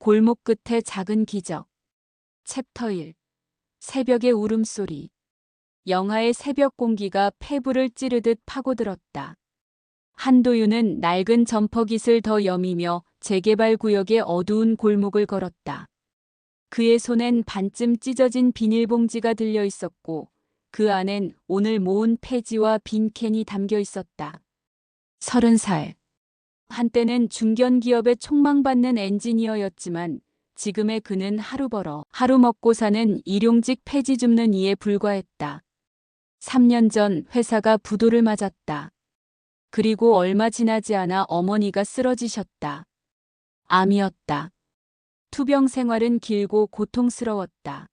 골목 끝에 작은 기적. 챕터 1. 새벽의 울음소리. 영하의 새벽 공기가 폐부를 찌르듯 파고들었다. 한도윤은 낡은 점퍼깃을 더 여미며 재개발 구역의 어두운 골목을 걸었다. 그의 손엔 반쯤 찢어진 비닐봉지가 들려 있었고 그 안엔 오늘 모은 폐지와 빈 캔이 담겨 있었다. 30살. 한때는 중견기업에 촉망받는 엔지니어였지만 지금의 그는 하루 벌어 하루 먹고 사는 일용직 폐지 줍는 이에 불과했다. 3년 전 회사가 부도를 맞았다. 그리고 얼마 지나지 않아 어머니가 쓰러지셨다. 암이었다. 투병 생활은 길고 고통스러웠다.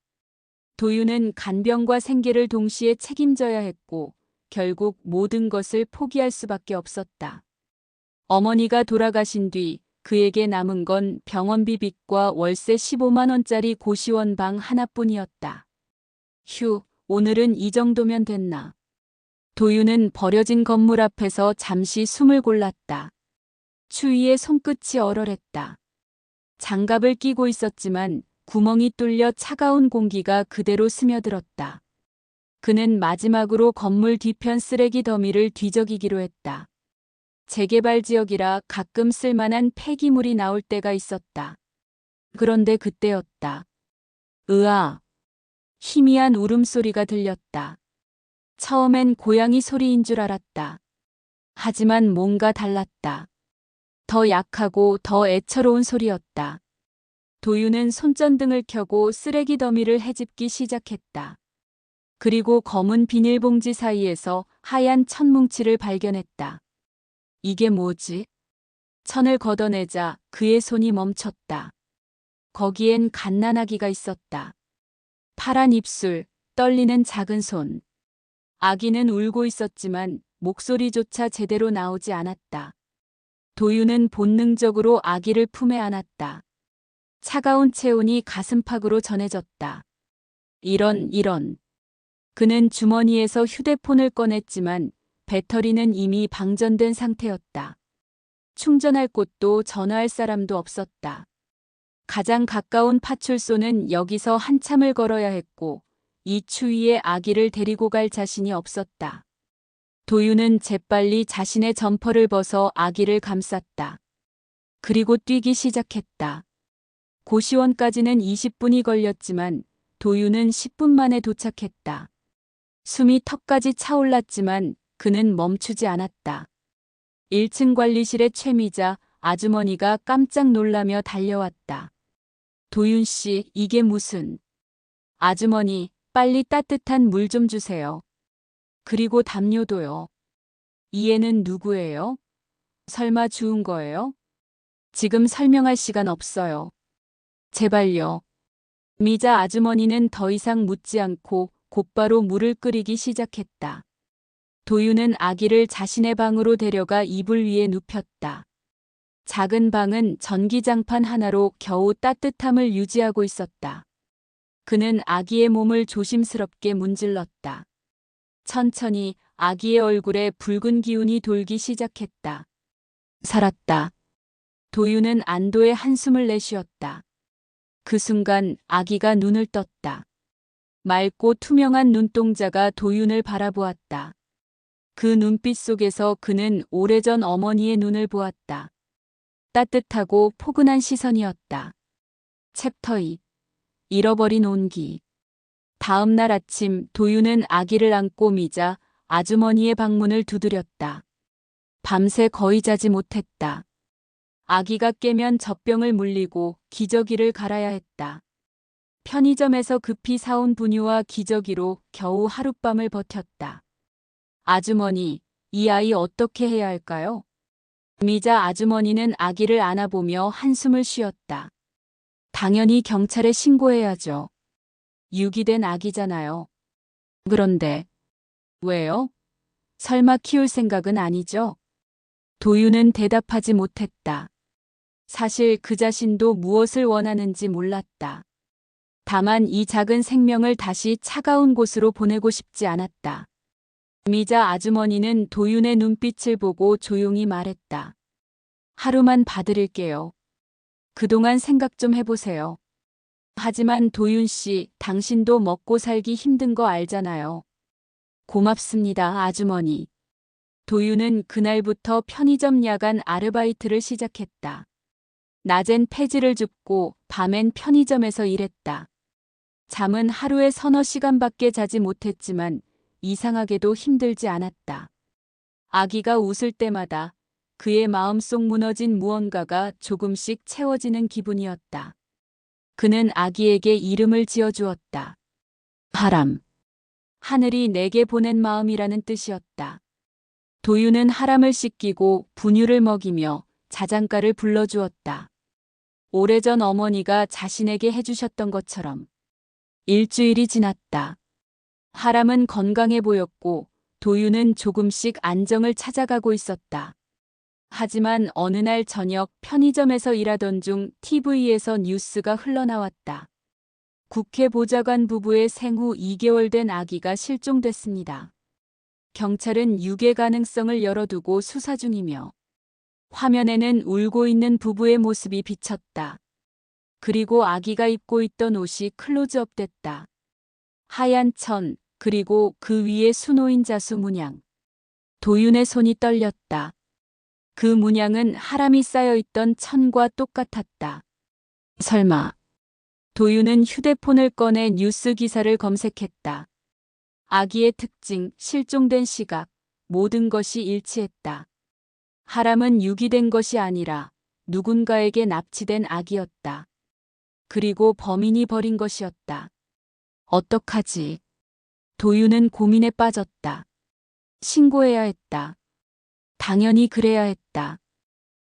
도윤은 간병과 생계를 동시에 책임져야 했고 결국 모든 것을 포기할 수밖에 없었다. 어머니가 돌아가신 뒤 그에게 남은 건 병원비 빚과 월세 15만 원짜리 고시원 방 하나뿐이었다. 휴, 오늘은 이 정도면 됐나. 도윤은 버려진 건물 앞에서 잠시 숨을 골랐다. 추위에 손끝이 얼얼했다. 장갑을 끼고 있었지만 구멍이 뚫려 차가운 공기가 그대로 스며들었다. 그는 마지막으로 건물 뒤편 쓰레기 더미를 뒤적이기로 했다. 재개발 지역이라 가끔 쓸만한 폐기물이 나올 때가 있었다. 그런데 그때였다. 으아! 희미한 울음소리가 들렸다. 처음엔 고양이 소리인 줄 알았다. 하지만 뭔가 달랐다. 더 약하고 더 애처로운 소리였다. 도윤은 손전등을 켜고 쓰레기 더미를 헤집기 시작했다. 그리고 검은 비닐봉지 사이에서 하얀 천 뭉치를 발견했다. 이게 뭐지? 천을 걷어내자 그의 손이 멈췄다. 거기엔 갓난아기가 있었다. 파란 입술, 떨리는 작은 손. 아기는 울고 있었지만 목소리조차 제대로 나오지 않았다. 도윤은 본능적으로 아기를 품에 안았다. 차가운 체온이 가슴팍으로 전해졌다. 이런. 그는 주머니에서 휴대폰을 꺼냈지만 배터리는 이미 방전된 상태였다. 충전할 곳도 전화할 사람도 없었다. 가장 가까운 파출소는 여기서 한참을 걸어야 했고 이 추위에 아기를 데리고 갈 자신이 없었다. 도윤은 재빨리 자신의 점퍼를 벗어 아기를 감쌌다. 그리고 뛰기 시작했다. 고시원까지는 20분이 걸렸지만 도윤은 10분 만에 도착했다. 숨이 턱까지 차올랐지만 그는 멈추지 않았다. 1층 관리실의 최미자 아주머니가 깜짝 놀라며 달려왔다. 도윤 씨, 이게 무슨... 아주머니, 빨리 따뜻한 물 좀 주세요. 그리고 담요도요. 이 애는 누구예요? 설마 주운 거예요? 지금 설명할 시간 없어요. 제발요. 미자 아주머니는 더 이상 묻지 않고 곧바로 물을 끓이기 시작했다. 도윤은 아기를 자신의 방으로 데려가 이불 위에 눕혔다. 작은 방은 전기장판 하나로 겨우 따뜻함을 유지하고 있었다. 그는 아기의 몸을 조심스럽게 문질렀다. 천천히 아기의 얼굴에 붉은 기운이 돌기 시작했다. 살았다. 도윤은 안도의 한숨을 내쉬었다. 그 순간 아기가 눈을 떴다. 맑고 투명한 눈동자가 도윤을 바라보았다. 그 눈빛 속에서 그는 오래전 어머니의 눈을 보았다. 따뜻하고 포근한 시선이었다. 챕터 2. 잃어버린 온기. 다음 날 아침 도윤은 아기를 안고 미자 아주머니의 방문을 두드렸다. 밤새 거의 자지 못했다. 아기가 깨면 젖병을 물리고 기저귀를 갈아야 했다. 편의점에서 급히 사온 분유와 기저귀로 겨우 하룻밤을 버텼다. 아주머니, 이 아이 어떻게 해야 할까요? 미자 아주머니는 아기를 안아보며 한숨을 쉬었다. 당연히 경찰에 신고해야죠. 유기된 아기잖아요. 그런데 왜요? 설마 키울 생각은 아니죠? 도윤은 대답하지 못했다. 사실 그 자신도 무엇을 원하는지 몰랐다. 다만 이 작은 생명을 다시 차가운 곳으로 보내고 싶지 않았다. 미자 아주머니는 도윤의 눈빛을 보고 조용히 말했다. 하루만 봐드릴게요. 그동안 생각 좀 해보세요. 하지만 도윤 씨, 당신도 먹고 살기 힘든 거 알잖아요. 고맙습니다, 아주머니. 도윤은 그날부터 편의점 야간 아르바이트를 시작했다. 낮엔 폐지를 줍고 밤엔 편의점에서 일했다. 잠은 하루에 서너 시간밖에 자지 못했지만 이상하게도 힘들지 않았다. 아기가 웃을 때마다 그의 마음속 무너진 무언가가 조금씩 채워지는 기분이었다. 그는 아기에게 이름을 지어주었다. 하람. 하늘이 내게 보낸 마음이라는 뜻이었다. 도윤은 하람을 씻기고 분유를 먹이며 자장가를 불러주었다. 오래전 어머니가 자신에게 해주셨던 것처럼. 일주일이 지났다. 하람은 건강해 보였고 도윤은 조금씩 안정을 찾아가고 있었다. 하지만 어느 날 저녁 편의점에서 일하던 중 TV에서 뉴스가 흘러나왔다. 국회 보좌관 부부의 생후 2개월 된 아기가 실종됐습니다. 경찰은 유괴 가능성을 열어두고 수사 중이며 화면에는 울고 있는 부부의 모습이 비쳤다. 그리고 아기가 입고 있던 옷이 클로즈업됐다. 하얀 천, 그리고 그 위에 수놓인 자수 문양. 도윤의 손이 떨렸다. 그 문양은 하람이 쌓여있던 천과 똑같았다. 설마. 도윤은 휴대폰을 꺼내 뉴스 기사를 검색했다. 아기의 특징, 실종된 시각, 모든 것이 일치했다. 하람은 유기된 것이 아니라 누군가에게 납치된 아기였다. 그리고 범인이 버린 것이었다. 어떡하지? 도윤은 고민에 빠졌다. 신고해야 했다. 당연히 그래야 했다.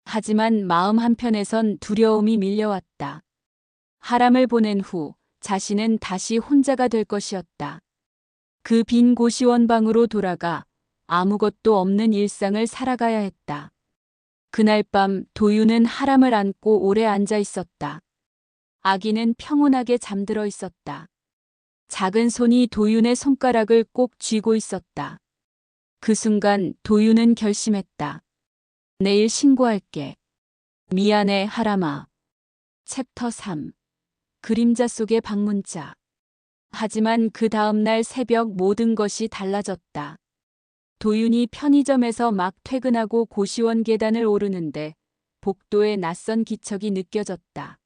하지만 마음 한편에선 두려움이 밀려왔다. 하람을 보낸 후 자신은 다시 혼자가 될 것이었다. 그 빈 고시원 방으로 돌아가 아무것도 없는 일상을 살아가야 했다. 그날 밤 도윤은 하람을 안고 오래 앉아 있었다. 아기는 평온하게 잠들어 있었다. 작은 손이 도윤의 손가락을 꼭 쥐고 있었다. 그 순간 도윤은 결심했다. 내일 신고할게. 미안해, 하람아. 챕터 3. 그림자 속의 방문자. 하지만 그 다음 날 새벽 모든 것이 달라졌다. 도윤이 편의점에서 막 퇴근하고 고시원 계단을 오르는데 복도에 낯선 기척이 느껴졌다.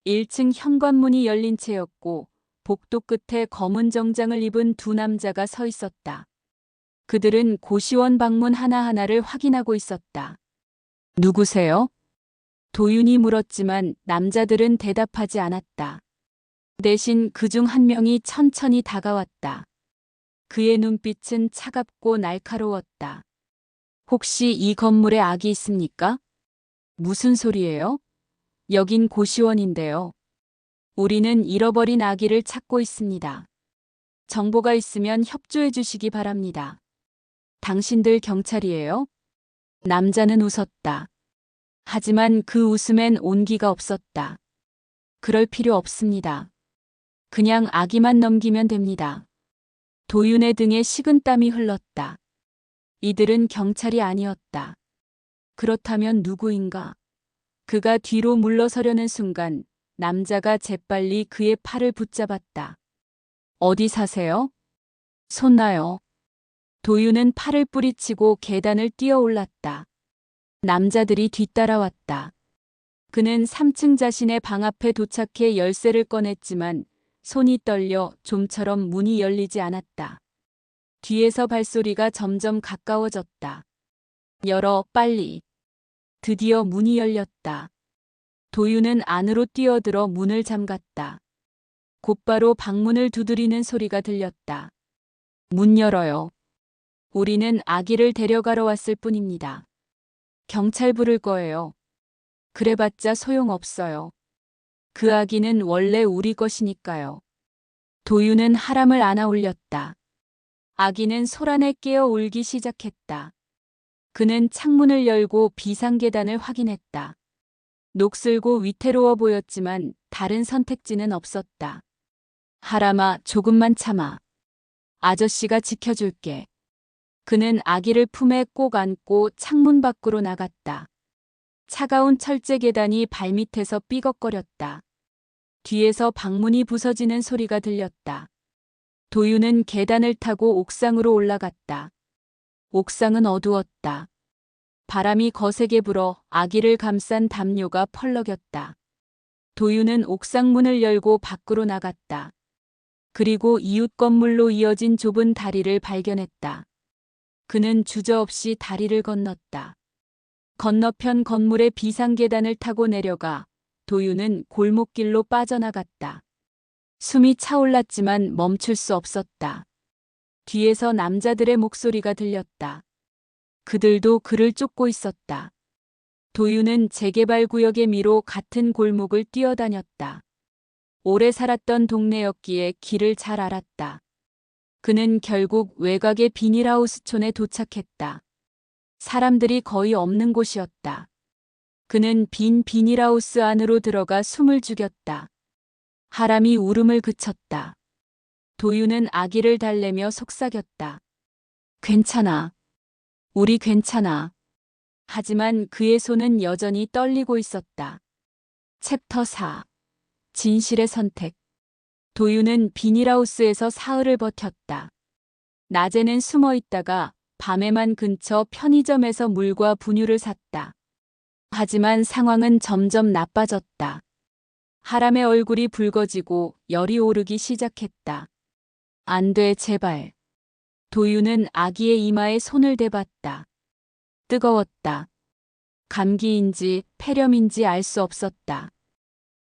1층 현관문이 열린 채였고 복도 끝에 검은 정장을 입은 두 남자가 서 있었다. 그들은 고시원 방문 하나하나를 확인하고 있었다. 누구세요? 도윤이 물었지만 남자들은 대답하지 않았다. 대신 그중 한 명이 천천히 다가왔다. 그의 눈빛은 차갑고 날카로웠다. 혹시 이 건물에 악이 있습니까? 무슨 소리예요? 여긴 고시원인데요. 우리는 잃어버린 아기를 찾고 있습니다. 정보가 있으면 협조해 주시기 바랍니다. 당신들 경찰이에요? 남자는 웃었다. 하지만 그 웃음엔 온기가 없었다. 그럴 필요 없습니다. 그냥 아기만 넘기면 됩니다. 도윤의 등에 식은땀이 흘렀다. 이들은 경찰이 아니었다. 그렇다면 누구인가? 그가 뒤로 물러서려는 순간 남자가 재빨리 그의 팔을 붙잡았다. 어디 사세요? 손 놔요. 도윤은 팔을 뿌리치고 계단을 뛰어 올랐다. 남자들이 뒤따라왔다. 그는 3층 자신의 방 앞에 도착해 열쇠를 꺼냈지만 손이 떨려 좀처럼 문이 열리지 않았다. 뒤에서 발소리가 점점 가까워졌다. 열어, 빨리. 드디어 문이 열렸다. 도윤은 안으로 뛰어들어 문을 잠갔다. 곧바로 방문을 두드리는 소리가 들렸다. 문 열어요. 우리는 아기를 데려가러 왔을 뿐입니다. 경찰 부를 거예요. 그래봤자 소용없어요. 그 아기는 원래 우리 것이니까요. 도윤은 하람을 안아 올렸다. 아기는 소란에 깨어 울기 시작했다. 그는 창문을 열고 비상계단을 확인했다. 녹슬고 위태로워 보였지만 다른 선택지는 없었다. 하람아, 조금만 참아. 아저씨가 지켜줄게. 그는 아기를 품에 꼭 안고 창문 밖으로 나갔다. 차가운 철제 계단이 발밑에서 삐걱거렸다. 뒤에서 방문이 부서지는 소리가 들렸다. 도윤은 계단을 타고 옥상으로 올라갔다. 옥상은 어두웠다. 바람이 거세게 불어 아기를 감싼 담요가 펄럭였다. 도윤은 옥상 문을 열고 밖으로 나갔다. 그리고 이웃 건물로 이어진 좁은 다리를 발견했다. 그는 주저없이 다리를 건넜다. 건너편 건물의 비상계단을 타고 내려가 도윤은 골목길로 빠져나갔다. 숨이 차올랐지만 멈출 수 없었다. 뒤에서 남자들의 목소리가 들렸다. 그들도 그를 쫓고 있었다. 도윤은 재개발 구역의 미로 같은 골목을 뛰어다녔다. 오래 살았던 동네였기에 길을 잘 알았다. 그는 결국 외곽의 비닐하우스촌에 도착했다. 사람들이 거의 없는 곳이었다. 그는 빈 비닐하우스 안으로 들어가 숨을 죽였다. 하람이 울음을 그쳤다. 도윤은 아기를 달래며 속삭였다. 괜찮아. 우리 괜찮아. 하지만 그의 손은 여전히 떨리고 있었다. 챕터 4. 진실의 선택. 도윤은 비닐하우스에서 사흘을 버텼다. 낮에는 숨어 있다가 밤에만 근처 편의점에서 물과 분유를 샀다. 하지만 상황은 점점 나빠졌다. 하람의 얼굴이 붉어지고 열이 오르기 시작했다. 안 돼, 제발. 도윤은 아기의 이마에 손을 대봤다. 뜨거웠다. 감기인지 폐렴인지 알 수 없었다.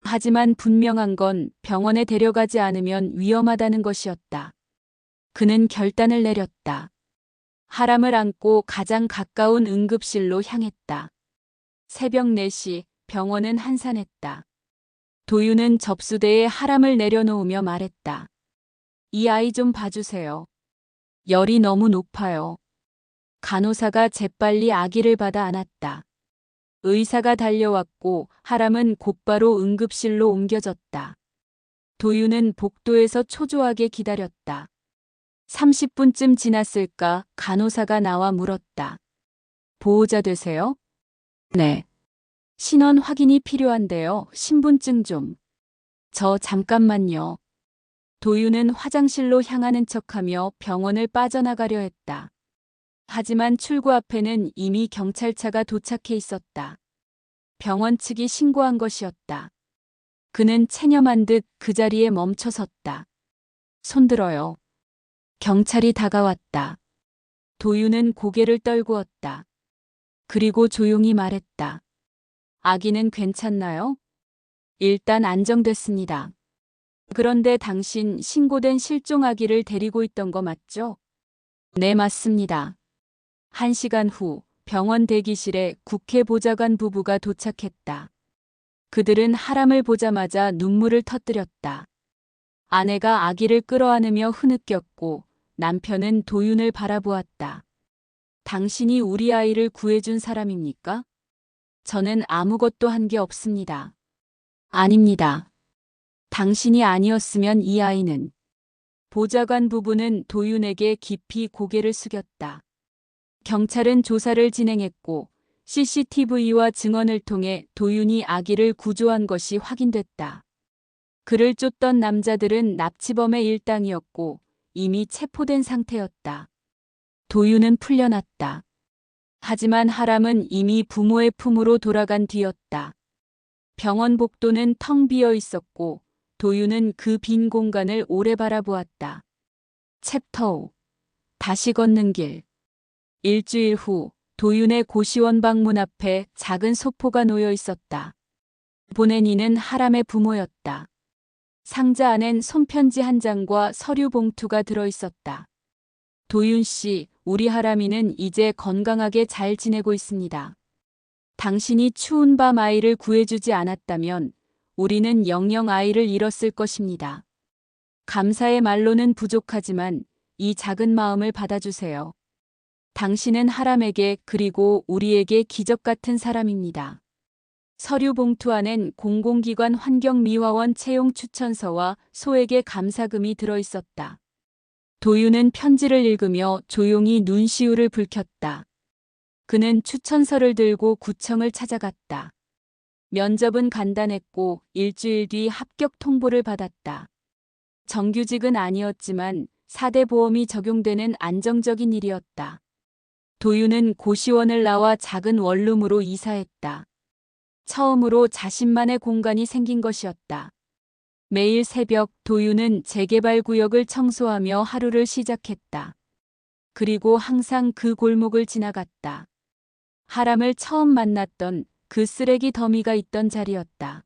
하지만 분명한 건 병원에 데려가지 않으면 위험하다는 것이었다. 그는 결단을 내렸다. 하람을 안고 가장 가까운 응급실로 향했다. 새벽 4시 병원은 한산했다. 도윤은 접수대에 하람을 내려놓으며 말했다. 이 아이 좀 봐주세요. 열이 너무 높아요. 간호사가 재빨리 아기를 받아 안았다. 의사가 달려왔고 하람은 곧바로 응급실로 옮겨졌다. 도윤은 복도에서 초조하게 기다렸다. 30분쯤 지났을까 간호사가 나와 물었다. 보호자 되세요? 네. 신원 확인이 필요한데요. 신분증 좀. 저 잠깐만요. 도윤은 화장실로 향하는 척하며 병원을 빠져나가려 했다. 하지만 출구 앞에는 이미 경찰차가 도착해 있었다. 병원 측이 신고한 것이었다. 그는 체념한 듯 그 자리에 멈춰 섰다. 손들어요. 경찰이 다가왔다. 도윤은 고개를 떨구었다. 그리고 조용히 말했다. 아기는 괜찮나요? 일단 안정됐습니다. 그런데 당신 신고된 실종 아기를 데리고 있던 거 맞죠? 네, 맞습니다. 1시간 후 병원 대기실에 국회 보좌관 부부가 도착했다. 그들은 하람을 보자마자 눈물을 터뜨렸다. 아내가 아기를 끌어안으며 흐느꼈고 남편은 도윤을 바라보았다. 당신이 우리 아이를 구해준 사람입니까? 저는 아무것도 한 게 없습니다. 아닙니다. 당신이 아니었으면 이 아이는. 보좌관 부부는 도윤에게 깊이 고개를 숙였다. 경찰은 조사를 진행했고 CCTV와 증언을 통해 도윤이 아기를 구조한 것이 확인됐다. 그를 쫓던 남자들은 납치범의 일당이었고 이미 체포된 상태였다. 도윤은 풀려났다. 하지만 하람은 이미 부모의 품으로 돌아간 뒤였다. 병원 복도는 텅 비어 있었고 도윤은 그 빈 공간을 오래 바라보았다. 챕터 5. 다시 걷는 길. 일주일 후 도윤의 고시원 방문 앞에 작은 소포가 놓여 있었다. 보내니는 하람의 부모였다. 상자 안엔 손편지 한 장과 서류 봉투가 들어 있었다. 도윤 씨, 우리 하람이는 이제 건강하게 잘 지내고 있습니다. 당신이 추운 밤 아이를 구해주지 않았다면 우리는 영영 아이를 잃었을 것입니다. 감사의 말로는 부족하지만 이 작은 마음을 받아주세요. 당신은 하람에게 그리고 우리에게 기적 같은 사람입니다. 서류 봉투 안엔 공공기관 환경미화원 채용 추천서와 소액의 감사금이 들어 있었다. 도윤은 편지를 읽으며 조용히 눈시울을 붉혔다. 그는 추천서를 들고 구청을 찾아갔다. 면접은 간단했고 일주일 뒤 합격 통보를 받았다. 정규직은 아니었지만 4대 보험이 적용되는 안정적인 일이었다. 도유는 고시원을 나와 작은 원룸으로 이사했다. 처음으로 자신만의 공간이 생긴 것이었다. 매일 새벽 도유는 재개발 구역을 청소하며 하루를 시작했다. 그리고 항상 그 골목을 지나갔다. 하람을 처음 만났던 그 쓰레기 더미가 있던 자리였다.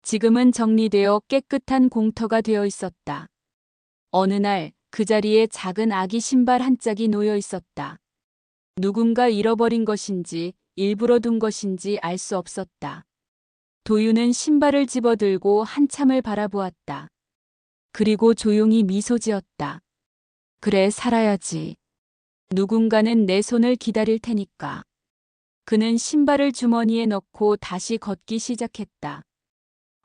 지금은 정리되어 깨끗한 공터가 되어 있었다. 어느 날 그 자리에 작은 아기 신발 한 짝이 놓여 있었다. 누군가 잃어버린 것인지 일부러 둔 것인지 알 수 없었다. 도유는 신발을 집어들고 한참을 바라보았다. 그리고 조용히 미소 지었다. 그래, 살아야지. 누군가는 내 손을 기다릴 테니까. 그는 신발을 주머니에 넣고 다시 걷기 시작했다.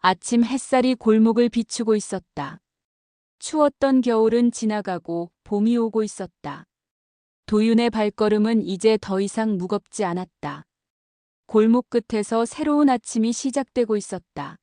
아침 햇살이 골목을 비추고 있었다. 추웠던 겨울은 지나가고 봄이 오고 있었다. 도윤의 발걸음은 이제 더 이상 무겁지 않았다. 골목 끝에서 새로운 아침이 시작되고 있었다.